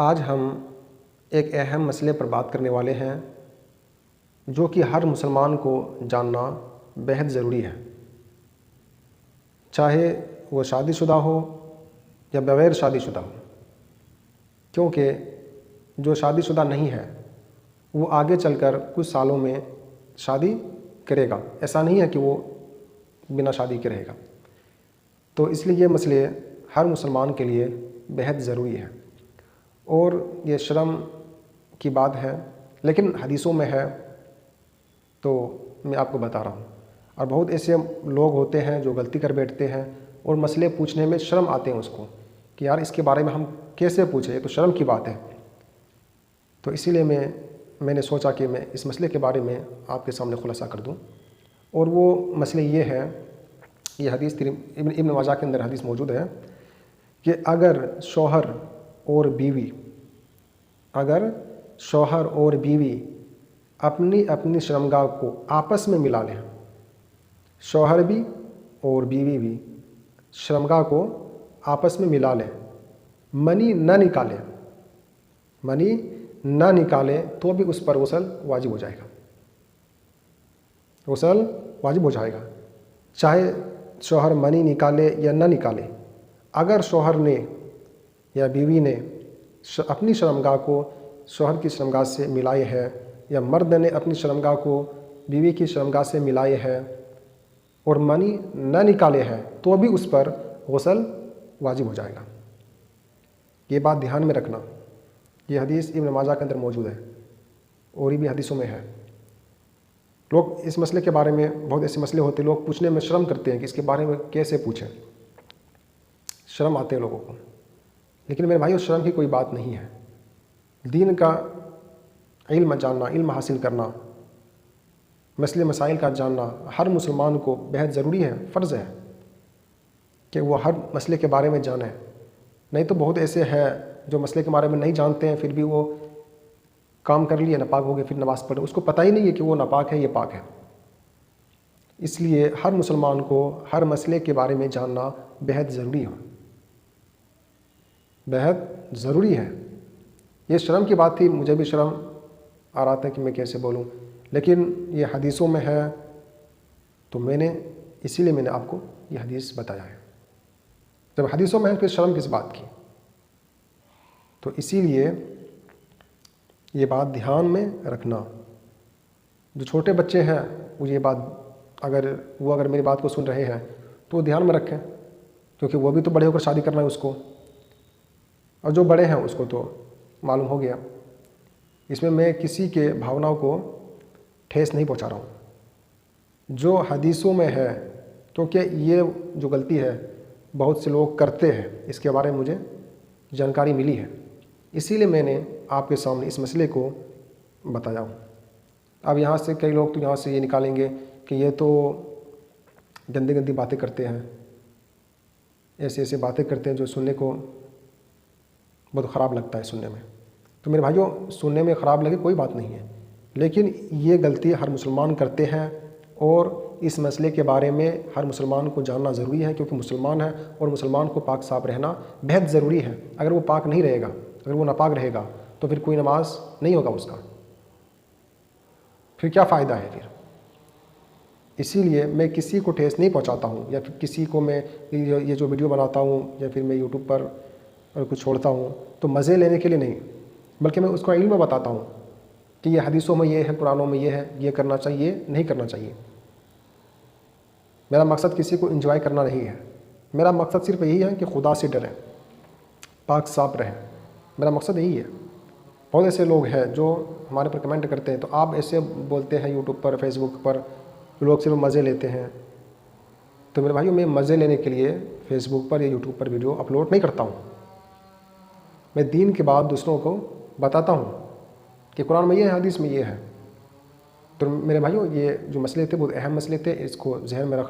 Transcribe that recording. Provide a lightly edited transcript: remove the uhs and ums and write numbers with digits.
आज हम एक अहम मसले पर बात करने वाले हैं जो कि हर मुसलमान को जानना बेहद ज़रूरी है, चाहे वो शादीशुदा हो या बग़ैर शादीशुदा हो। क्योंकि जो शादीशुदा नहीं है वो आगे चलकर कुछ सालों में शादी करेगा, ऐसा नहीं है कि वो बिना शादी के रहेगा। तो इसलिए ये मसले हर मुसलमान के लिए बेहद ज़रूरी है और ये शर्म की बात है, लेकिन हदीसों में है तो मैं आपको बता रहा हूँ। और बहुत ऐसे लोग होते हैं जो गलती कर बैठते हैं और मसले पूछने में शर्म आते हैं उसको कि यार इसके बारे में हम कैसे पूछें, ये तो शर्म की बात है। तो इसीलिए मैंने सोचा कि मैं इस मसले के बारे में आपके सामने खुलासा कर दूँ। और वो मसले ये है, ये हदीस इब्न माजा के अंदर हदीस मौजूद है कि अगर शौहर और बीवी अपनी अपनी शर्मगाह को आपस में मिला लें, शौहर भी और बीवी भी शर्मगाह को आपस में मिला लें, मनी न निकालें तो भी उस पर गुस्ल वाजिब हो जाएगा, गुस्ल वाजिब हो जाएगा, चाहे शौहर मनी निकाले या न निकाले। अगर शौहर ने या बीवी ने अपनी शर्मगाह को शौहर की शर्मगाह से मिलाए है या मर्द ने अपनी शर्मगाह को बीवी की शर्मगाह से मिलाए है और मनी न निकाले हैं तो भी उस पर गुस्ल वाजिब हो जाएगा। ये बात ध्यान में रखना। ये हदीस इब्न माजा के अंदर मौजूद है और ये भी हदीसों में है। लोग इस मसले के बारे में, बहुत ऐसे मसले होते हैं लोग पूछने में शर्म करते हैं कि इसके बारे में कैसे पूछें, शर्म आते हैं लोगों को। लेकिन मेरे भाई, उस शर्म की कोई बात नहीं है। दीन का इल्म जानना, इल्म हासिल करना, मसले मसाइल का जानना हर मुसलमान को बेहद ज़रूरी है, फ़र्ज़ है कि वो हर मसले के बारे में जाने। नहीं तो बहुत ऐसे हैं जो मसले के बारे में नहीं जानते हैं, फिर भी वो काम कर लिए, नापाक हो गए, फिर नमाज़ पढ़े, उसको पता ही नहीं है कि वो नापाक है, ये पाक है। इसलिए हर मुसलमान को हर मसले के बारे में जानना बेहद ज़रूरी है, बेहद ज़रूरी है। ये शर्म की बात थी, मुझे भी शर्म आ रहा था कि मैं कैसे बोलूं, लेकिन ये हदीसों में है तो इसीलिए मैंने आपको ये हदीस बताया है। जब हदीसों में है फिर शर्म किस बात की? तो इसीलिए ये बात ध्यान में रखना। जो छोटे बच्चे हैं वो ये बात अगर मेरी बात को सुन रहे हैं तो वो ध्यान में रखें, क्योंकि वो भी तो बड़े होकर शादी करना है उसको, और जो बड़े हैं उसको तो मालूम हो गया। इसमें मैं किसी के भावनाओं को ठेस नहीं पहुंचा रहा हूं। जो हदीसों में है, क्योंकि ये जो गलती है बहुत से लोग करते हैं, इसके बारे में मुझे जानकारी मिली है, इसीलिए मैंने आपके सामने इस मसले को बताया हूँ। अब यहाँ से कई लोग तो यहाँ से ये निकालेंगे कि ये तो गंदी गंदी बातें करते हैं, ऐसे ऐसे बातें करते हैं जो सुनने को बहुत ख़राब लगता है सुनने में। तो मेरे भाइयों, सुनने में ख़राब लगे कोई बात नहीं है, लेकिन ये गलती हर मुसलमान करते हैं और इस मसले के बारे में हर मुसलमान को जानना ज़रूरी है, क्योंकि मुसलमान है और मुसलमान को पाक साफ रहना बेहद ज़रूरी है। अगर वो पाक नहीं रहेगा, अगर वो नापाक रहेगा तो फिर कोई नमाज नहीं होगा उसका, फिर क्या फ़ायदा है फिर। इसीलिए मैं किसी को ठेस नहीं पहुंचाता हूं, या फिर किसी को मैं ये जो वीडियो बनाता हूं या फिर मैं यूट्यूब पर कुछ छोड़ता हूं तो मज़े लेने के लिए नहीं, बल्कि मैं उसको इल्म बताता हूं कि ये हदीसों में ये है, कुरानों में ये है, ये करना चाहिए, नहीं करना चाहिए। मेरा मकसद किसी को एंजॉय करना नहीं है, मेरा मकसद सिर्फ यही है कि खुदा से डरें, पाक साफ रहें। मेरा मकसद यही है। बहुत ऐसे लोग हैं जो हमारे पर कमेंट करते हैं, तो आप ऐसे बोलते हैं यूट्यूब पर, फेसबुक पर, लोग सिर्फ मज़े लेते हैं। तो मेरे भाइयों, मैं मज़े लेने के लिए फेसबुक पर या यूट्यूब पर वीडियो अपलोड नहीं करता हूँ। मैं दीन के बाद दूसरों को बताता हूँ कि कुरान में ये है, हदीस में ये है। तो मेरे भाइयों, ये जो मसले थे बहुत अहम मसले थे, इसको ज़हन में रखना।